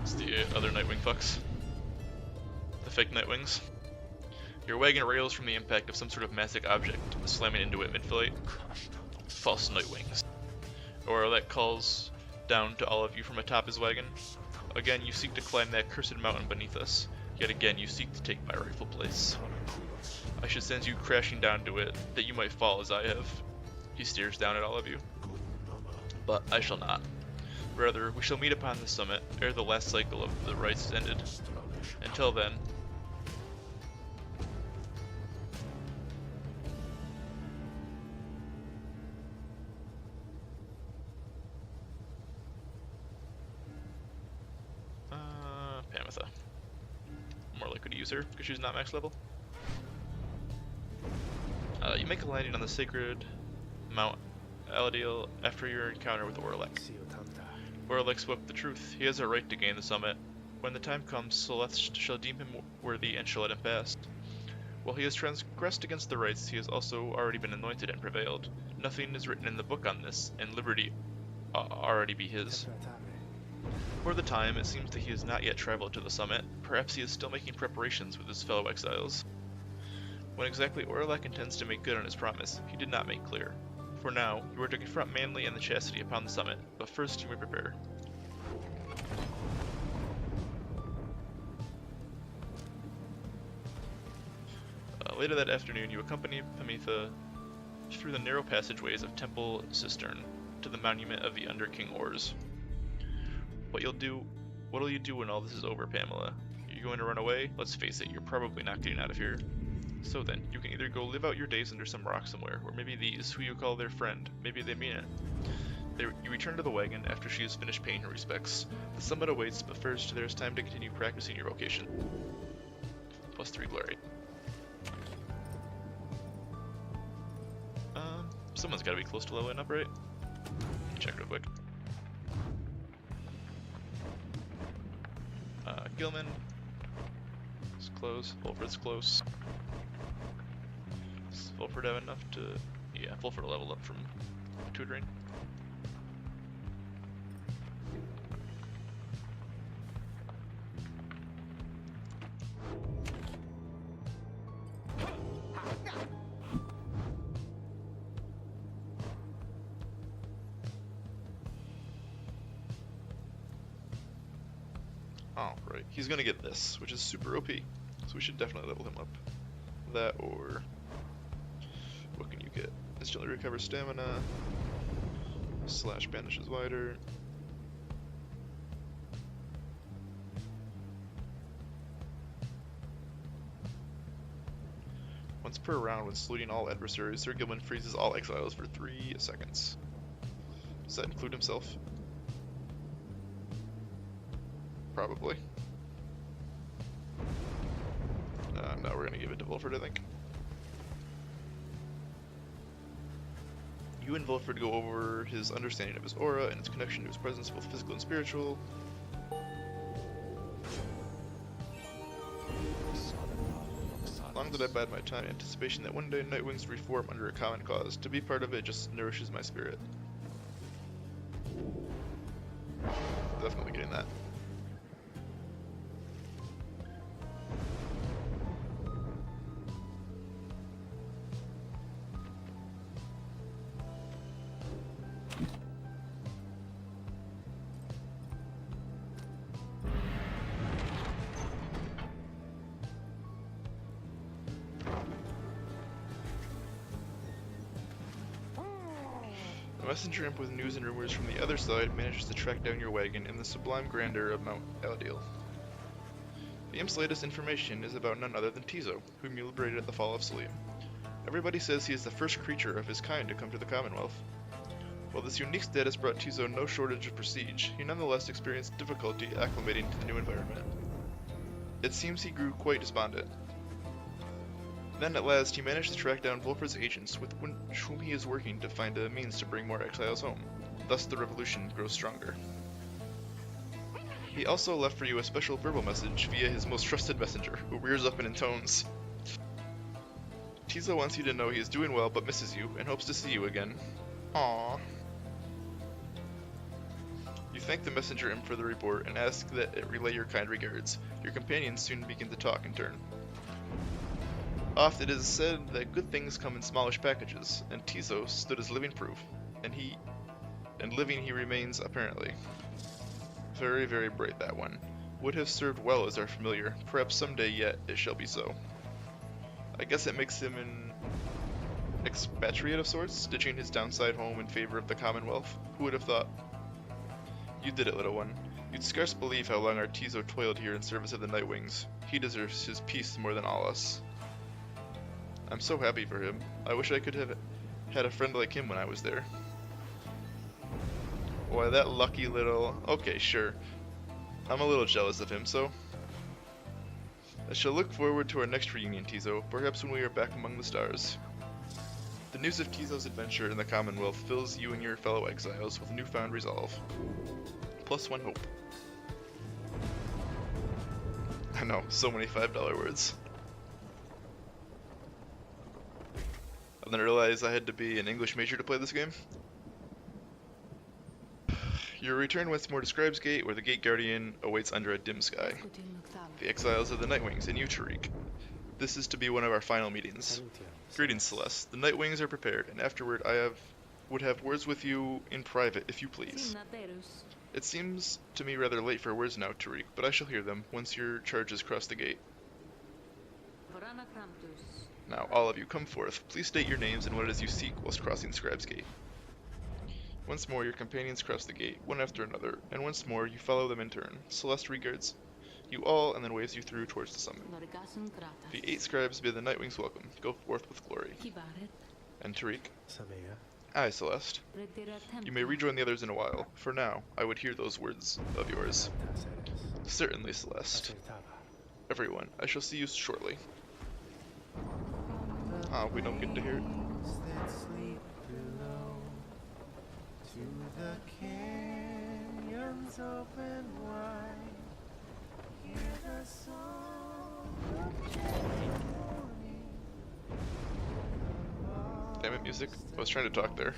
It's the other Nightwing fucks. The fake Nightwings. Your wagon rails from the impact of some sort of massive object, slamming into it mid-flight. False Nightwings. Oralek calls down to all of you from atop his wagon. Again, you seek to climb that cursed mountain beneath us. Yet again, you seek to take my rightful place. I should send you crashing down to it, that you might fall as I have. He stares down at all of you. But I shall not. Rather, we shall meet upon the summit, ere the last cycle of the rites is ended. Until then... Pamitha. More likely to use her, because she's not max level. You make a landing on the sacred Mount Eladiel after your encounter with Oralek. Oralek spoke the truth. He has a right to gain the summit. When the time comes, Celeste shall deem him worthy and shall let him pass. While he has transgressed against the rites, he has also already been anointed and prevailed. Nothing is written in the book on this, and liberty already be his. For the time, it seems that he has not yet traveled to the summit. Perhaps he is still making preparations with his fellow exiles. When exactly Oralek intends to make good on his promise, he did not make clear. For now, you are to confront Manly and the Chastity upon the summit, but first you may prepare. Later that afternoon, you accompany Pamitha through the narrow passageways of Temple Cistern to the monument of the Under King Ors. What'll you do when all this is over, Pamela? Are you going to run away? Let's face it, you're probably not getting out of here. So then, you can either go live out your days under some rock somewhere, or maybe these, who you call their friend, maybe they mean it. You return to the wagon after she has finished paying her respects. The summit awaits, but first, there is time to continue practicing your vocation. Plus 3 glory. Someone's gotta be close to leveling up, right? Check real quick. Gilman is close. Fulford's close. Does Fulford have enough to... Yeah, Fulford will level up from tutoring. Alright, he's gonna get this, which is super OP, so we should definitely level him up. That or... what can you get? Instantly recover stamina, slash banishes wider. Once per round when saluting all adversaries, Sir Gilman freezes all exiles for 3 seconds. Does that include himself? Probably. Now we're gonna give it to Volford, I think. You and Volford go over his understanding of his aura and its connection to his presence, both physical and spiritual. Long did I bide my time in anticipation that one day Nightwings reform under a common cause. To be part of it just nourishes my spirit. Definitely getting that. A messenger imp with news and rumors from the other side manages to track down your wagon in the sublime grandeur of Mount Eladiel. The imp's latest information is about none other than Tizo, whom you liberated at the fall of Salim. Everybody says he is the first creature of his kind to come to the Commonwealth. While this unique status brought Tizo no shortage of prestige, he nonetheless experienced difficulty acclimating to the new environment. It seems he grew quite despondent. Then at last he managed to track down Volford's agents, with whom he is working to find a means to bring more exiles home. Thus the revolution grows stronger. He also left for you a special verbal message via his most trusted messenger, who rears up and intones. Tizo wants you to know he is doing well but misses you, and hopes to see you again. Aww. You thank the messenger imp for the report and ask that it relay your kind regards. Your companions soon begin to talk in turn. Oft it is said that good things come in smallish packages, and Tizo stood as living proof, and living he remains apparently. Very, very bright that one. Would have served well as our familiar. Perhaps someday yet it shall be so. I guess it makes him an expatriate of sorts, ditching his downside home in favor of the Commonwealth. Who would have thought? You did it, little one. You'd scarce believe how long our Tizo toiled here in service of the Nightwings. He deserves his peace more than all us. I'm so happy for him. I wish I could have had a friend like him when I was there. Why, that lucky little... Okay, sure. I'm a little jealous of him, so... I shall look forward to our next reunion, Tizo, perhaps when we are back among the stars. The news of Tizo's adventure in the Commonwealth fills you and your fellow exiles with newfound resolve. Plus one hope. I know, so many $5 words. I didn't realize I had to be an English major to play this game. Your return once more to Scribe's Gate, where the Gate Guardian awaits under a dim sky. The exiles of the Nightwings and you, Tariq. This is to be one of our final meetings. Greetings, Celeste. The Nightwings are prepared, and afterward would have words with you in private, if you please. It seems to me rather late for words now, Tariq, but I shall hear them once your charges cross the gate. Now, all of you, come forth. Please state your names and what it is you seek whilst crossing Scribe's Gate. Once more, your companions cross the gate, one after another, and once more, you follow them in turn. Celeste regards you all and then waves you through towards the summit. The 8 scribes bid the Nightwings welcome. Go forth with glory. And Tariq? Aye, Celeste. You may rejoin the others in a while. For now, I would hear those words of yours. Certainly, Celeste. Everyone, I shall see you shortly. Ah, we don't get to hear it. To the canyons open wide, hear the song of gentle morning. Damn it, music. I was trying to talk there.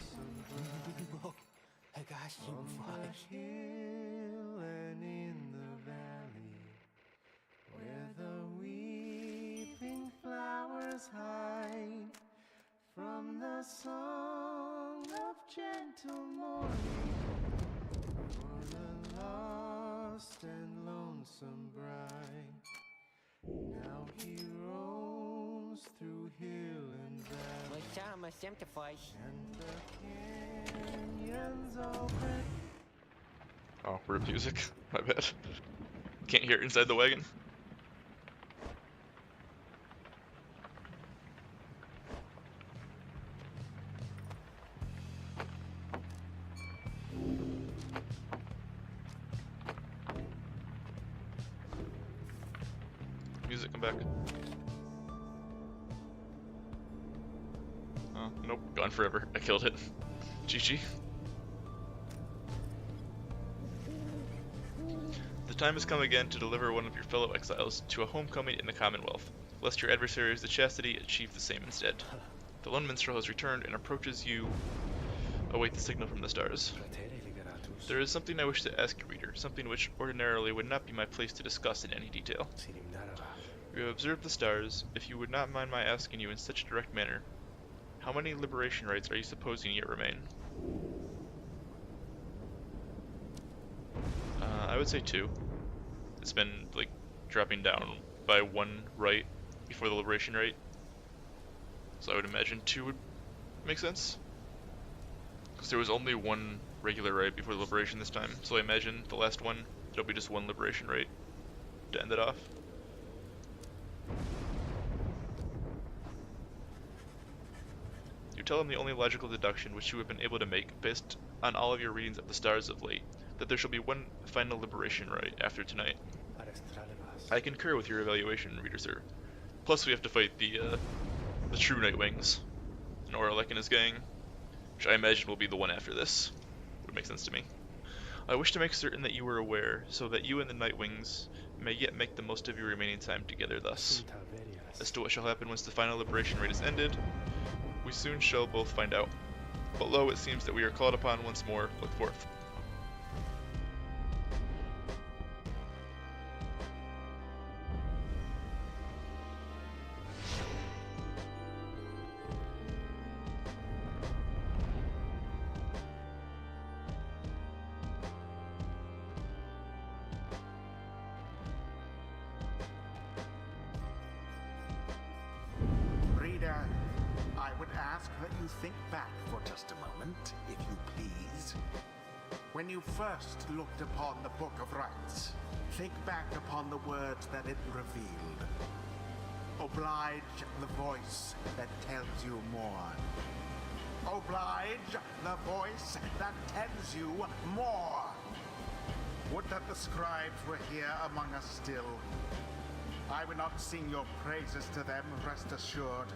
On the hill and in the valley, where the weeping flowers hide from the song of gentle morning, for the lost and lonesome bride. Now he roams through hill and valley, and the canyons open. Oh, rip music. My bad. Can't hear it inside the wagon. Music, come back. Oh, nope, gone forever. I killed it. GG. The time has come again to deliver one of your fellow exiles to a homecoming in the Commonwealth, lest your adversaries, the Chastity, achieve the same instead. The lone minstrel has returned and approaches you. Await the signal from the stars. There is something I wish to ask you, reader, something which ordinarily would not be my place to discuss in any detail. You have observed the stars. If you would not mind my asking you in such a direct manner, how many liberation rights are you supposing yet remain? I would say 2. It's been, like, dropping down by 1 right before the liberation rate. So I would imagine 2 would make sense. Because there was only 1 regular right before the liberation this time, so I imagine the last one, there'll be just 1 liberation rate to end it off. You tell him the only logical deduction which you have been able to make, based on all of your readings of the stars of late, that there shall be 1 final liberation right after tonight. I concur with your evaluation, reader sir. Plus we have to fight the true Nightwings, and Oralek and his gang, which I imagine will be the one after this. Would make sense to me. I wish to make certain that you are aware, so that you and the Nightwings may yet make the most of your remaining time together thus. As to what shall happen once the final liberation rate is ended, we soon shall both find out. But lo, it seems that we are called upon once more. Look forth. to think back for just a moment, if you please. When you first looked upon the Book of Rites, think back upon the words that it revealed. Oblige the voice that tells you more. Oblige the voice that tells you more. Would that the scribes were here among us still. I will not sing your praises to them, rest assured.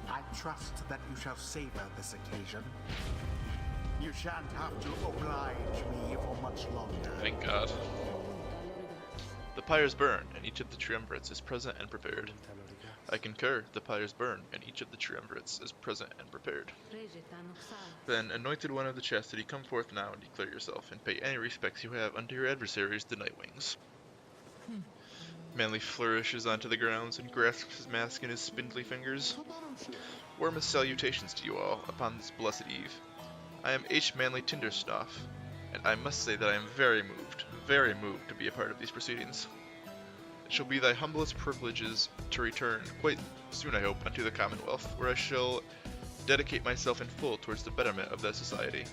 I trust that you shall savor this occasion. You shan't have to oblige me for much longer. Thank God. The pyres burn, and each of the triumvirates is present and prepared. I concur, the pyres burn, and each of the triumvirates is present and prepared. Then, anointed one of the chastity, come forth now and declare yourself, and pay any respects you have unto your adversaries, the Nightwings. Manly flourishes onto the grounds and grasps his mask in his spindly fingers. Warmest salutations to you all upon this blessed eve. I am H. Manly Tinderstoff, and I must say that I am very moved to be a part of these proceedings. It shall be thy humblest privileges to return, quite soon I hope, unto the Commonwealth, where I shall dedicate myself in full towards the betterment of that society.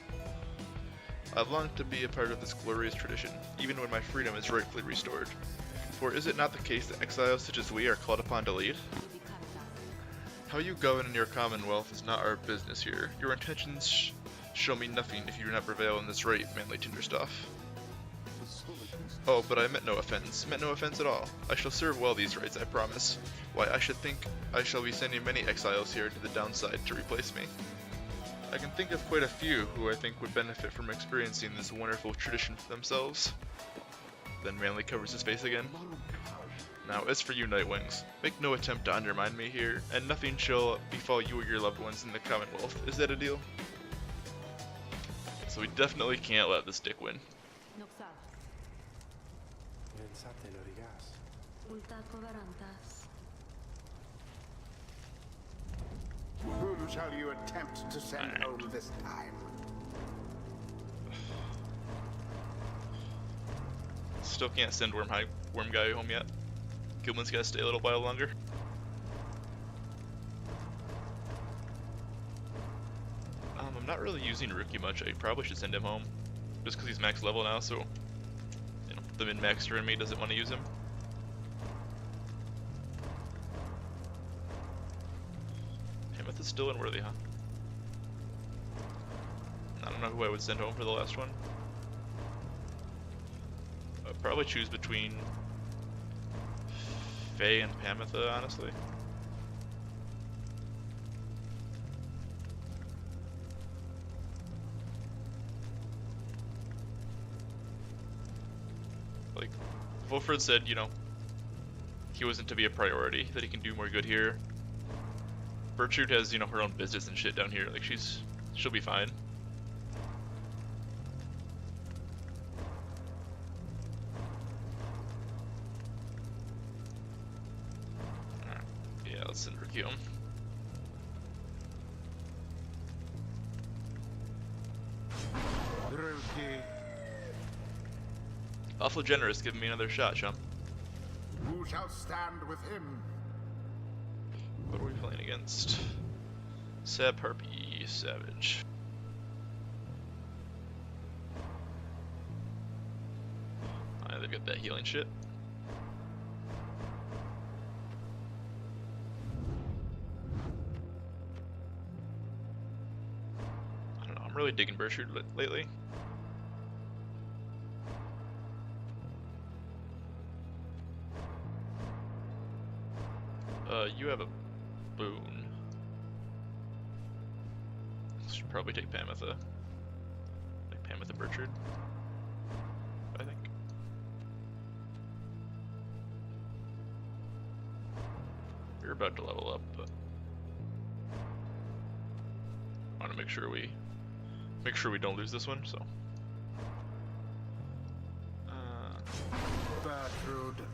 I have longed to be a part of this glorious tradition, even when my freedom is rightfully restored. For is it not the case that exiles such as we are called upon to lead? How you govern in your Commonwealth is not our business here. Your intentions show me nothing if you do not prevail in this right, Manly Tinderstoff. Oh, but I meant no offense at all. I shall serve well these rights, I promise. Why, I should think I shall be sending many exiles here to the downside to replace me. I can think of quite a few who I think would benefit from experiencing this wonderful tradition for themselves. Then Manly covers his face again. Now, as for you, Nightwings, make no attempt to undermine me here, and nothing shall befall you or your loved ones in the Commonwealth. Is that a deal? So we definitely can't let this dick win. Whom shall you attempt to send home this time? Still can't send Worm Guy home yet. Gilman's gotta stay a little while longer. I'm not really using Rookie much. I probably should send him home. Just because he's max level now, so you know, the min-maxer in me doesn't want to use him. Hemeth is still unworthy, huh? I don't know who I would send home for the last one. I'd probably choose between Faye and Pamitha, honestly. Like, Wolfred said, you know, he wasn't to be a priority, that he can do more good here. Bertrude has, you know, her own business and shit down here, like she'll be fine. Alright, yeah, let's send Rookie home. Rookie. Awful generous giving me another shot, chum. Who shall stand with him? What are we playing against? Sab Harpy Savage. They've got that healing shit. I don't know, I'm really digging Bertrude lately. You have a boon. Should probably take Pamitha. Like Pamitha Bertrude, I think. You're about to level up, but I want to make sure we don't lose this one. So, Bertrude.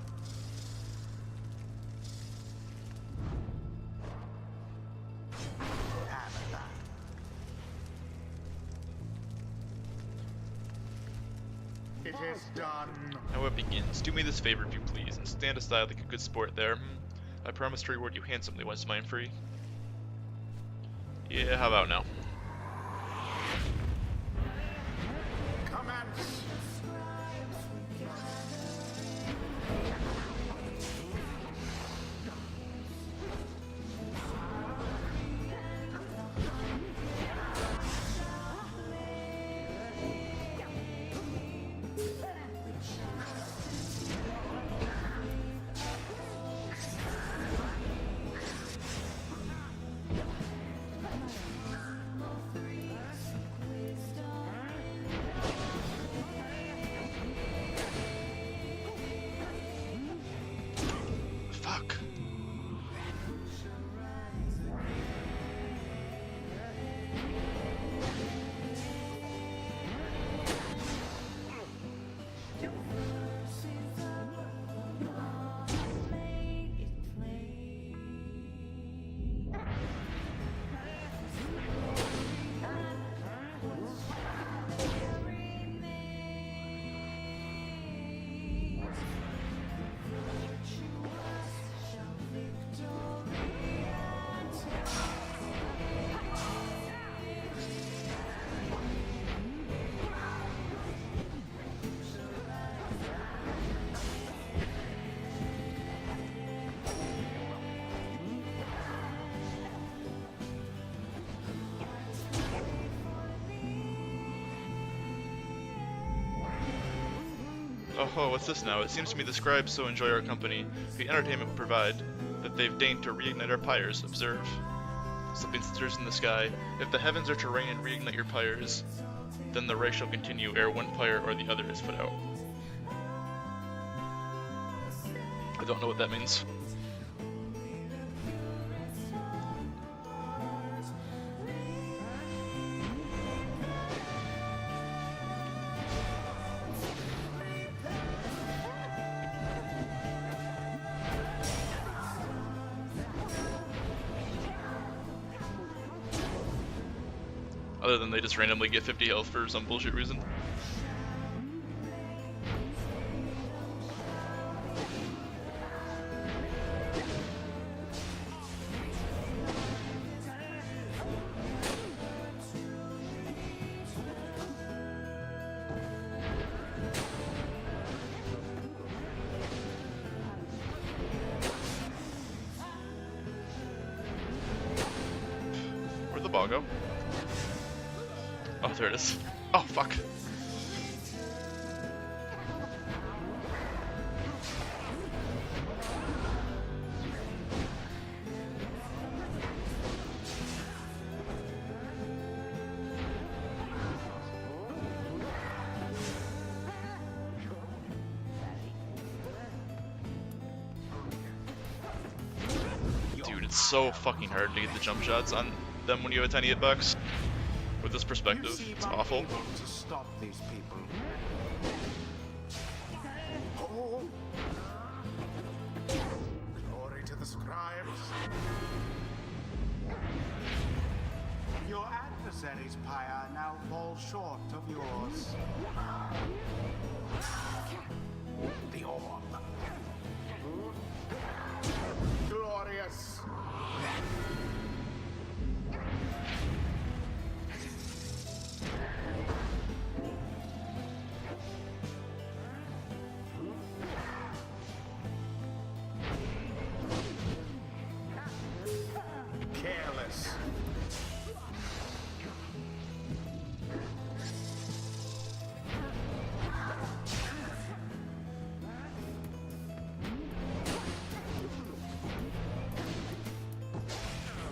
It is done. now it begins. Do me this favor, if you please, and stand aside like a good sport there. I promise to reward you handsomely once mine free. Yeah, how about now? Commence! Fuck. Oh, what's this now? It seems to me the scribes so enjoy our company, the entertainment we provide, that they've deigned to reignite our pyres. Observe. Slipping stars in the sky. If the heavens are to rain and reignite your pyres, then the race shall continue ere one pyre or the other is put out. I don't know what that means. Other than they just randomly get 50 health for some bullshit reason. Where'd the ball go? Oh, there it is. Oh, fuck. Dude, it's so fucking hard to get the jump shots on them when you have a tiny hitbox. With this perspective, it's awful. To stop these people. Oh. Glory to the scribes. Your adversaries, Pyre, now fall short of yours. The orb. Glorious. Careless.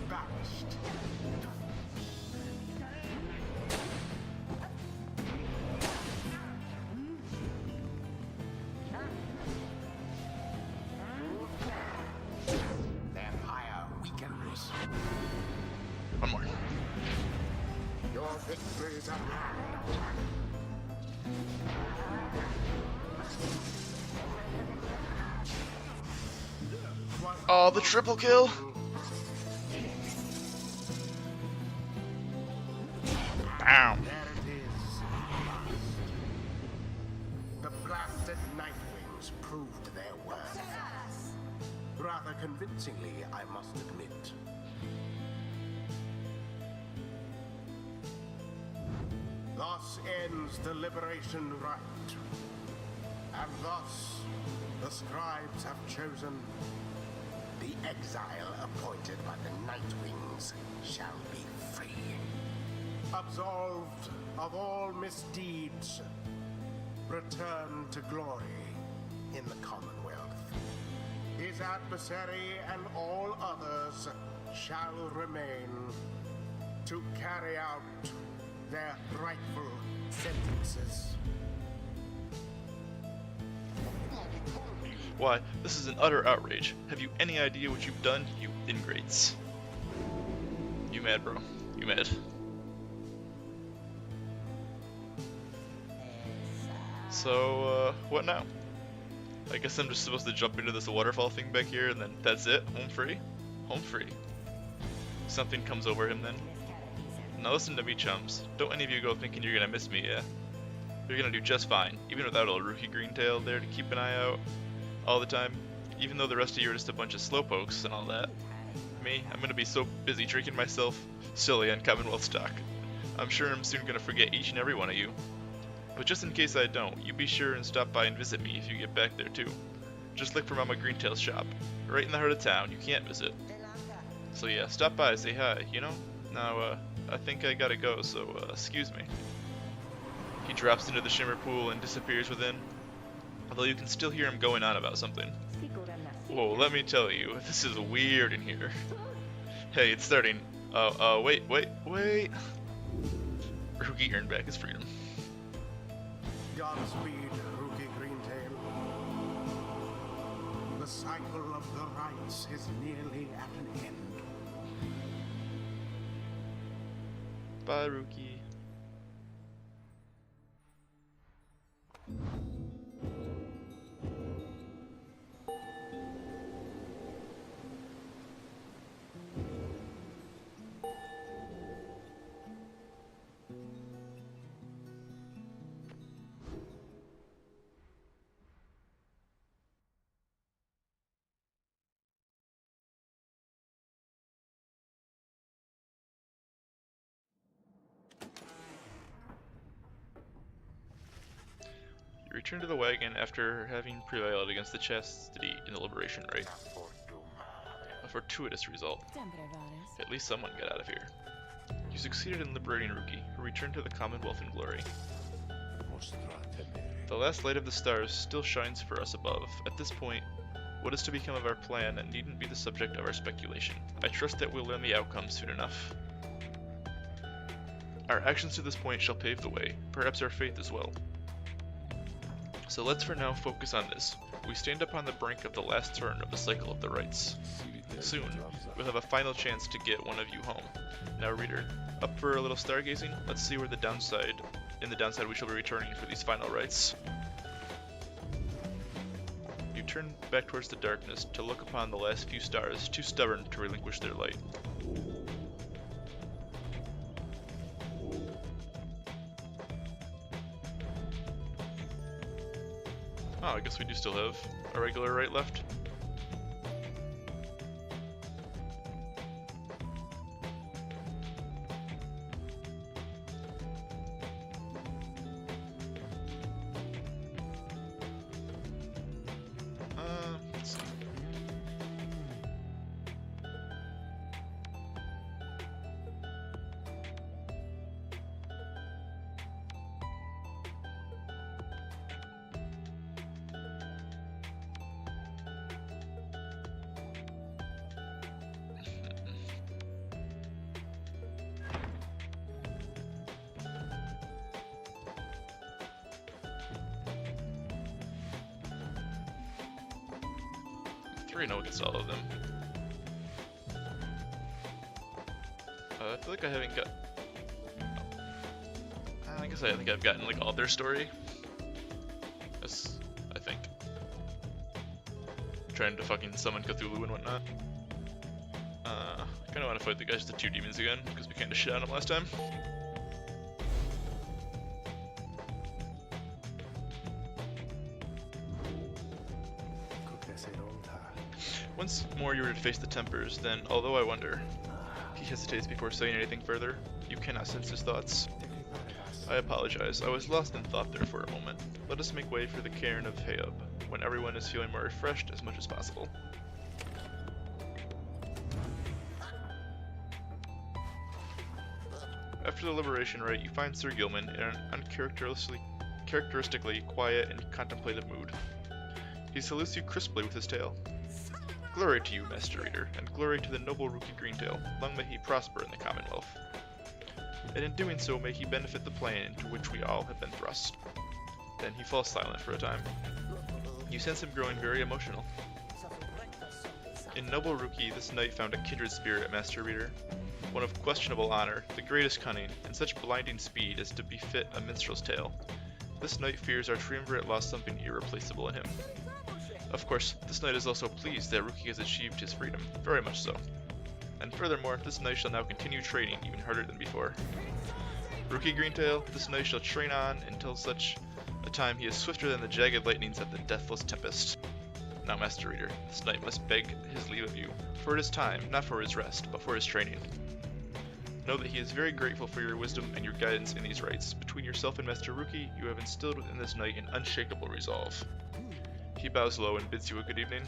Balanced. Their Pyre weakens. One more. Your victories are hand. Oh, the triple kill! Bam! There it is. The blasted Nightwings proved their worth. Rather convincingly, I must admit. Thus ends the liberation rite. And thus the scribes have chosen the exile appointed by the Nightwings shall be free. Absolved of all misdeeds, return to glory in the Commonwealth. His adversary and all others shall remain to carry out their rightful sentences. Why, this is an utter outrage. Have you any idea what you've done, you ingrates? You mad, bro? You mad? So, what now? I guess I'm just supposed to jump into this waterfall thing back here and then that's it? Home free? Home free. Something comes over him then. Now listen to me, chums. Don't any of you go thinking you're gonna miss me, yeah? You're gonna do just fine, even without old Rookie Greentail there to keep an eye out all the time. Even though the rest of you are just a bunch of slowpokes and all that. Me, I'm gonna be so busy drinking myself silly on Commonwealth stock. I'm sure I'm soon gonna forget each and every one of you. But just in case I don't, you be sure and stop by and visit me if you get back there too. Just look for Mama Greentail's shop, right in the heart of town. You can't miss it. So yeah, stop by, say hi, you know? Now, I think I gotta go, so, excuse me. He drops into the shimmer pool and disappears within, although you can still hear him going on about something. Whoa, let me tell you, this is weird in here. Hey, it's starting. Wait. Rookie earned back his freedom. Godspeed, Rookie Greentail. The cycle of the rites is nearly at an end. Bye, Rookie. Return to the wagon after having prevailed against the chastity in the liberation rite. A fortuitous result. At least someone got out of here. You succeeded in liberating Rookie, who returned to the Commonwealth in glory. The last light of the stars still shines for us above. At this point, what is to become of our plan needn't be the subject of our speculation. I trust that we'll learn the outcome soon enough. Our actions to this point shall pave the way, perhaps our faith as well. So let's for now focus on this. We stand upon the brink of the last turn of the cycle of the rites. Soon, we'll have a final chance to get one of you home. Now reader, up for a little stargazing? Let's see where the downside we shall be returning for these final rites. You turn back towards the darkness to look upon the last few stars, too stubborn to relinquish their light. Oh, I guess we do still have a regular right left. Let's see. No against all of them. I feel like I haven't got. I guess I think I've gotten like all their story. Yes, I think. Trying to fucking summon Cthulhu and whatnot. I kind of want to fight the guys with the 2 demons again because we kind of shit on them last time. Once more you were to face the Tempers, then, although I wonder, he hesitates before saying anything further. You cannot sense his thoughts. I apologize. I was lost in thought there for a moment. Let us make way for the cairn of Hayub, when everyone is feeling more refreshed as much as possible. After the liberation rite, you find Sir Gilman in an uncharacteristically quiet and contemplative mood. He salutes you crisply with his tail. Glory to you, Master Reader, and glory to the noble Rookie Greentail. Long may he prosper in the Commonwealth. And in doing so, may he benefit the plan into which we all have been thrust. Then he falls silent for a time. You sense him growing very emotional. In noble Rookie, this knight found a kindred spirit, Master Reader. One of questionable honor, the greatest cunning, and such blinding speed as to befit a minstrel's tale. This knight fears our triumvirate lost something irreplaceable in him. Of course, this knight is also pleased that Rookie has achieved his freedom, very much so. And furthermore, this knight shall now continue training even harder than before. Rookie Greentail, this knight shall train on until such a time he is swifter than the jagged lightnings of the deathless tempest. Now, Master Reader, this knight must beg his leave of you, for it is time, not for his rest, but for his training. Know that he is very grateful for your wisdom and your guidance in these rites. Between yourself and Master Rookie, you have instilled within this knight an unshakable resolve. He bows low and bids you a good evening.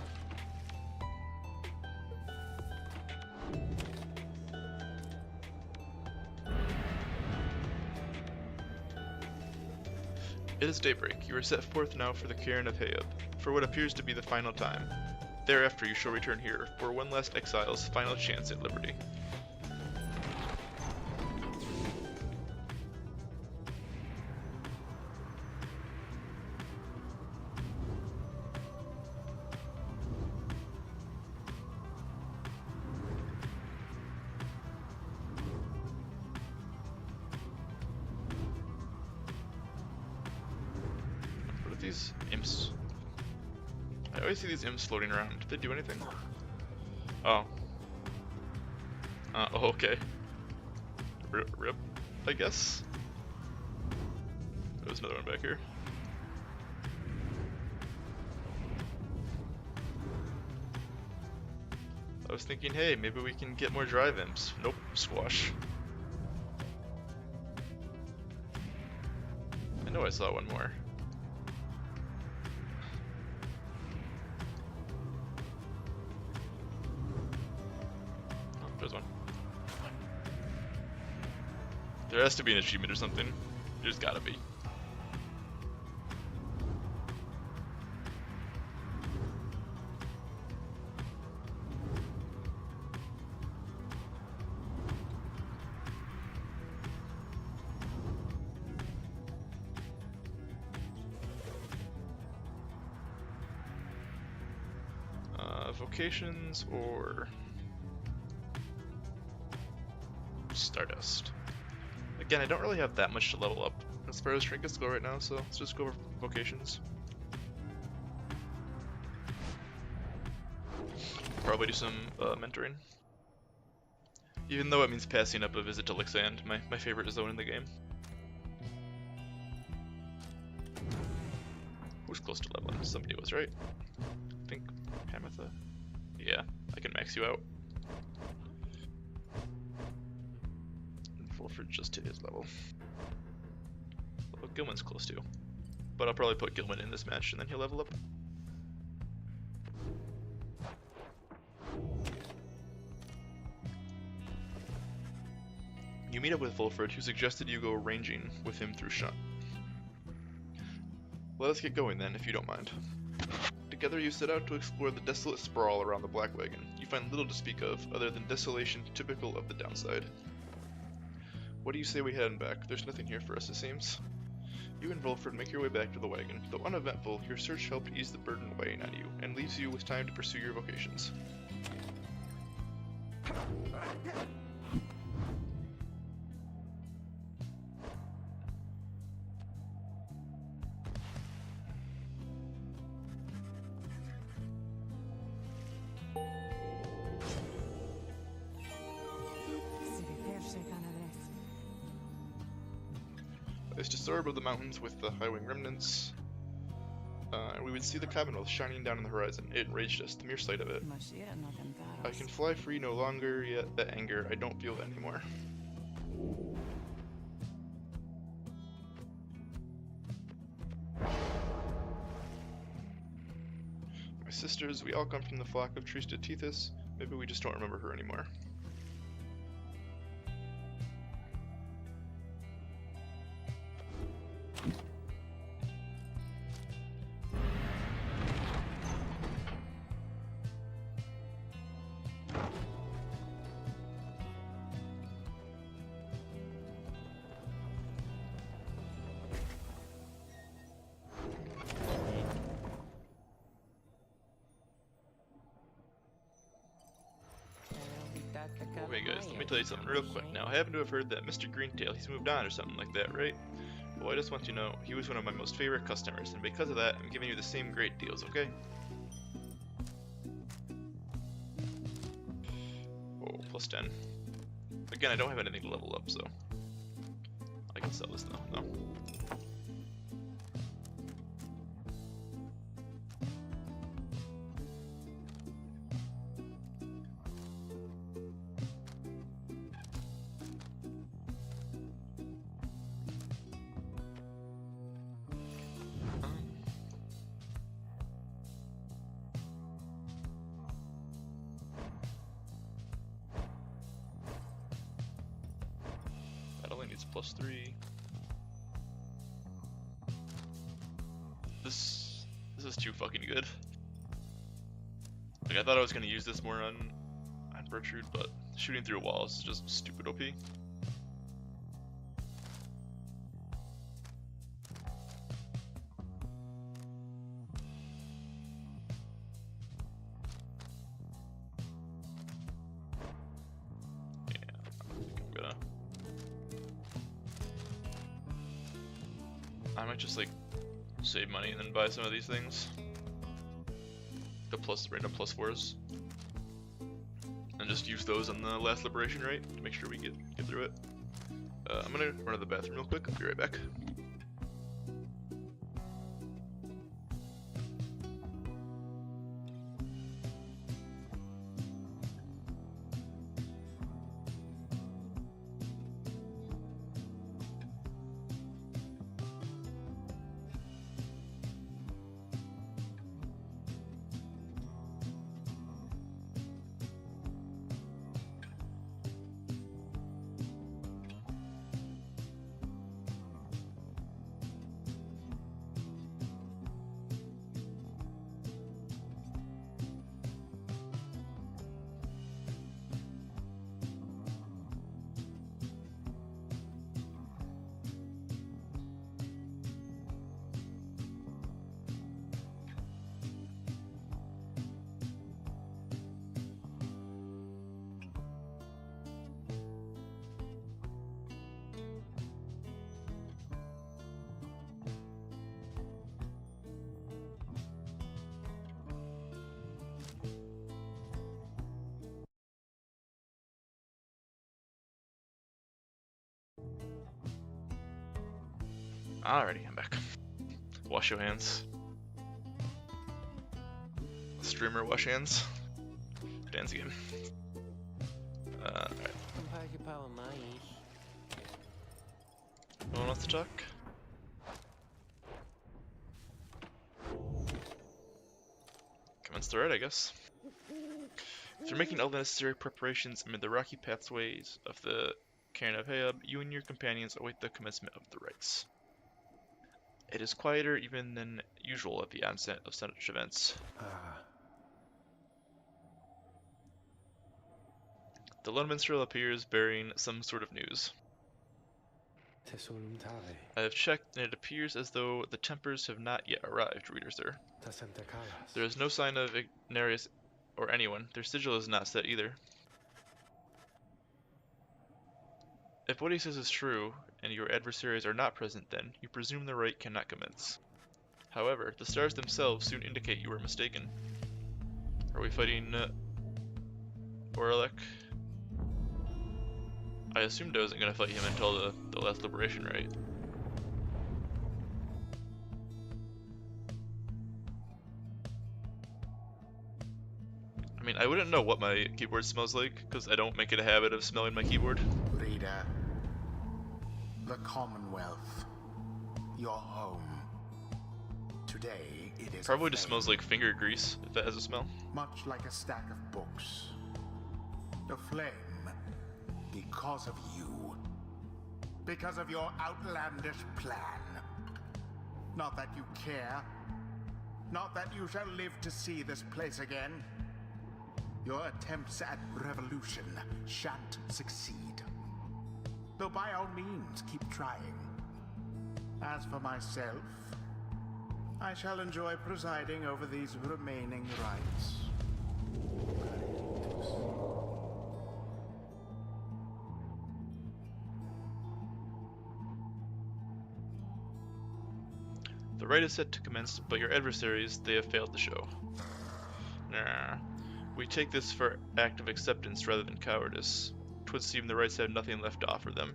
It is daybreak. You are set forth now for the cairn of Hayub, for what appears to be the final time. Thereafter you shall return here, for one last exile's final chance at liberty. These imps. I always see these imps floating around. Did they do anything? Oh. Oh, okay. Rip, I guess. There's another one back here. I was thinking, hey, maybe we can get more drive imps. Nope, squash. I know I saw one more. There's one. There has to be an achievement or something. There's gotta be. Vocations or Stardust. Again, I don't really have that much to level up as far as trinkets go right now, so let's just go over vocations. Probably do some mentoring. Even though it means passing up a visit to Lixand, my favorite zone in the game. Who's close to leveling? Somebody was, right? I think Hamatha. Yeah, I can max you out. Fulford just hit his level. Well, Gilman's close too. But I'll probably put Gilman in this match and then he'll level up. You meet up with Fulford, who suggested you go ranging with him through Shunt. Let us get going then, if you don't mind. Together you set out to explore the desolate sprawl around the Black Wagon. You find little to speak of, other than desolation typical of the downside. What do you say we head on back? There's nothing here for us, it seems. You and Volford make your way back to the wagon. Though uneventful, your search helped ease the burden weighing on you, and leaves you with time to pursue your vocations. It's just above the mountains with the high-wing remnants. We would see the Commonwealth shining down on the horizon. It enraged us, the mere sight of it. I can fly free no longer, yet that anger I don't feel anymore. My sisters, we all come from the flock of Trista Tethys. Maybe we just don't remember her anymore. Hey guys, let me tell you something real quick. Now, I happen to have heard that Mr. Greentail, he's moved on or something like that, right? Well, I just want you to know, he was one of my most favorite customers, and because of that, I'm giving you the same great deals, okay? Oh, plus 10. Again, I don't have anything to level up, so I can sell this now. No. That only needs plus 3. This is too fucking good. Like, I thought I was gonna use this more on Bertrude, but shooting through walls is just stupid OP. I might just like save money and then buy some of these things. The random plus 4s. And just use those on the last liberation rate to make sure we get through it. I'm gonna run to the bathroom real quick, I'll be right back. Alrighty, I'm back. Wash your hands. Streamer, wash hands. Dance again. Alright. No one wants to talk? Commence the raid, I guess. If you're making all the necessary preparations amid the rocky pathways of the Cairn of Hayab, you and your companions await the commencement of the rites. It is quieter even than usual at the onset of such events. The lone minstrel appears bearing some sort of news. I have checked, and it appears as though the Tempers have not yet arrived, reader sir. There is no sign of Ignarius or anyone. Their sigil is not set either. If what he says is true, and your adversaries are not present then, you presume the rite cannot commence. However, the stars themselves soon indicate you were mistaken. Are we fighting Oralek? I assumed I wasn't going to fight him until the last liberation rite. I mean, I wouldn't know what my keyboard smells like, because I don't make it a habit of smelling my keyboard. Reader, the Commonwealth, your home. Today, it is Probably a just flame, smells like finger grease, if that has a smell. much like a stack of books. A flame because of you. Because of your outlandish plan. Not that you care. Not that you shall live to see this place again. Your attempts at revolution shan't succeed. Though by all means, keep trying. As for myself, I shall enjoy presiding over these remaining rites. The rite is set to commence, but your adversaries, they have failed to show. Nah. We take this for act of acceptance rather than cowardice. 'Twould seem the rites have nothing left to offer them.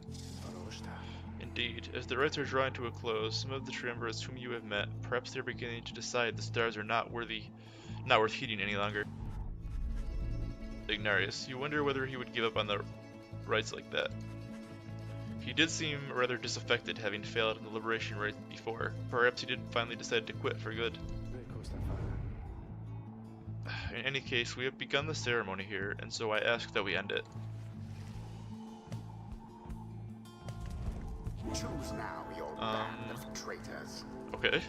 Indeed, as the rites are drawing to a close, some of the triumvirs whom you have met, perhaps they're beginning to decide the stars are not worth heeding any longer. Ignarius, you wonder whether he would give up on the rites like that. He did seem rather disaffected, having failed in the liberation rite before. Perhaps he did finally decide to quit for good. In any case, we have begun the ceremony here, and so I ask that we end it. Choose now your band of traitors. Okay.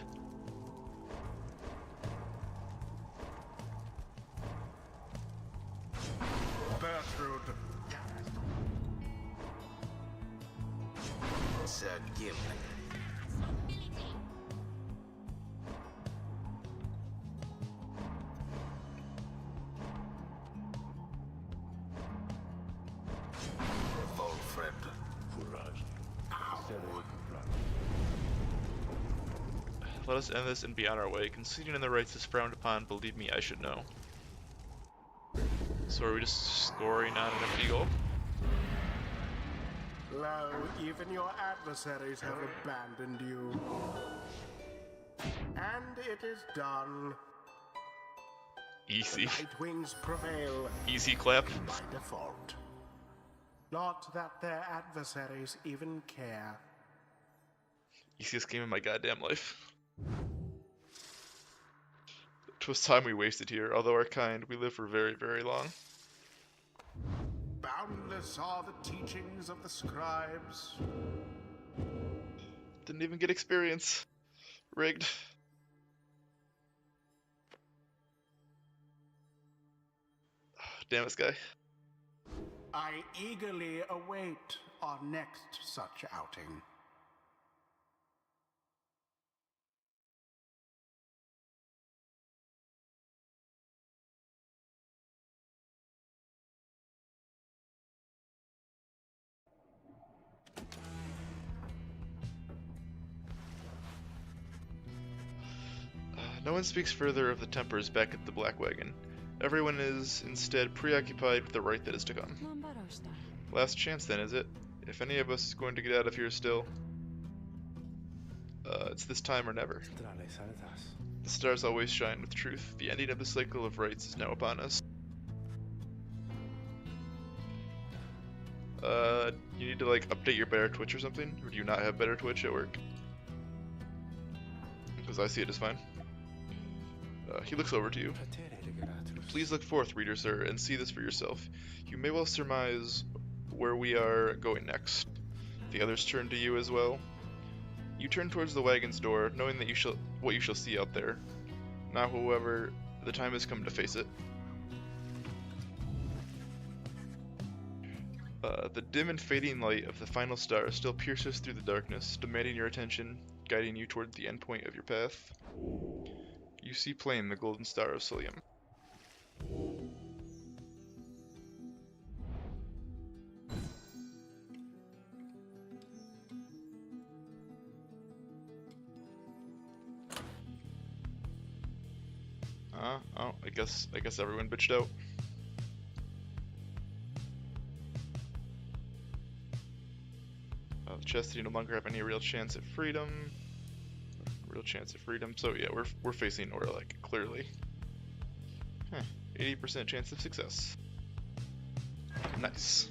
Bertrude. Sir Gimli. Volfred. Let us end this and be on our way. Conceding in the rites is frowned upon, believe me, I should know. So are we just scoring on an empty goal? Lo, even your adversaries have abandoned you. And it is done. Easy. Nightwings prevail Easy clap. by default. Not that their adversaries even care. Easiest game of my goddamn life. 'Twas time we wasted here, although our kind, we live for very, very long. Boundless are the teachings of the scribes. Didn't even get experience. Rigged. Damn this guy. I eagerly await our next such outing. No one speaks further of the Tempers back at the Black Wagon. Everyone is instead preoccupied with the rite that is to come. Last chance then, is it? If any of us is going to get out of here still, it's this time or never. The stars always shine with truth. The ending of the cycle of rites is now upon us. You need to like update your better Twitch or something? Or do you not have better Twitch at work? Because I see it as fine. He looks over to you. Please look forth, reader sir, and see this for yourself. You may well surmise where we are going next. The others turn to you as well. You turn towards the wagon's door, knowing that what you shall see out there. Now, however, the time has come to face it. The dim and fading light of the final star still pierces through the darkness, demanding your attention, guiding you toward the endpoint of your path. You see plain the golden star of Solium. Oh, I guess everyone bitched out. The Chastity no longer have any real chance at freedom. So yeah, we're facing Orlek, clearly. 80% chance of success. Nice.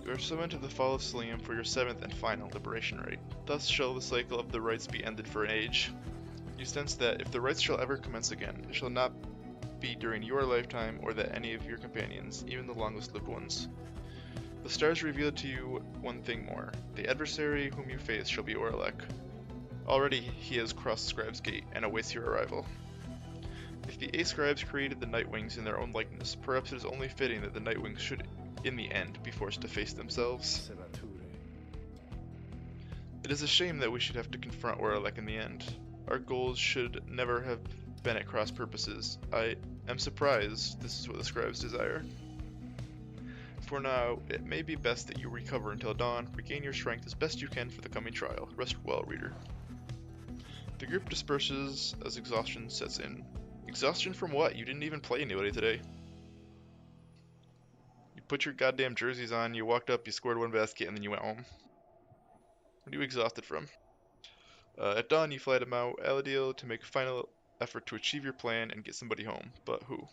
You are summoned to the Fall of Selenium for your 7th and final liberation rite. Thus shall the cycle of the rites be ended for an age. You sense that if the rites shall ever commence again, it shall not be during your lifetime or that any of your companions, even the longest lived ones. The stars reveal to you one thing more. The adversary whom you face shall be Orlek. Already he has crossed Scribe's Gate and awaits your arrival. If the 8 scribes created the Nightwings in their own likeness, perhaps it is only fitting that the Nightwings should, in the end, be forced to face themselves. It is a shame that we should have to confront Orlek in the end. Our goals should never have been at cross purposes. I am surprised this is what the scribes desire. For now, it may be best that you recover until dawn, regain your strength as best you can for the coming trial. Rest well, reader. The group disperses as exhaustion sets in. Exhaustion from what? You didn't even play anybody today. You put your goddamn jerseys on, you walked up, you scored 1 basket, and then you went home. What are you exhausted from? At dawn, you fly to Mount Aladil to make a final effort to achieve your plan and get somebody home. But who?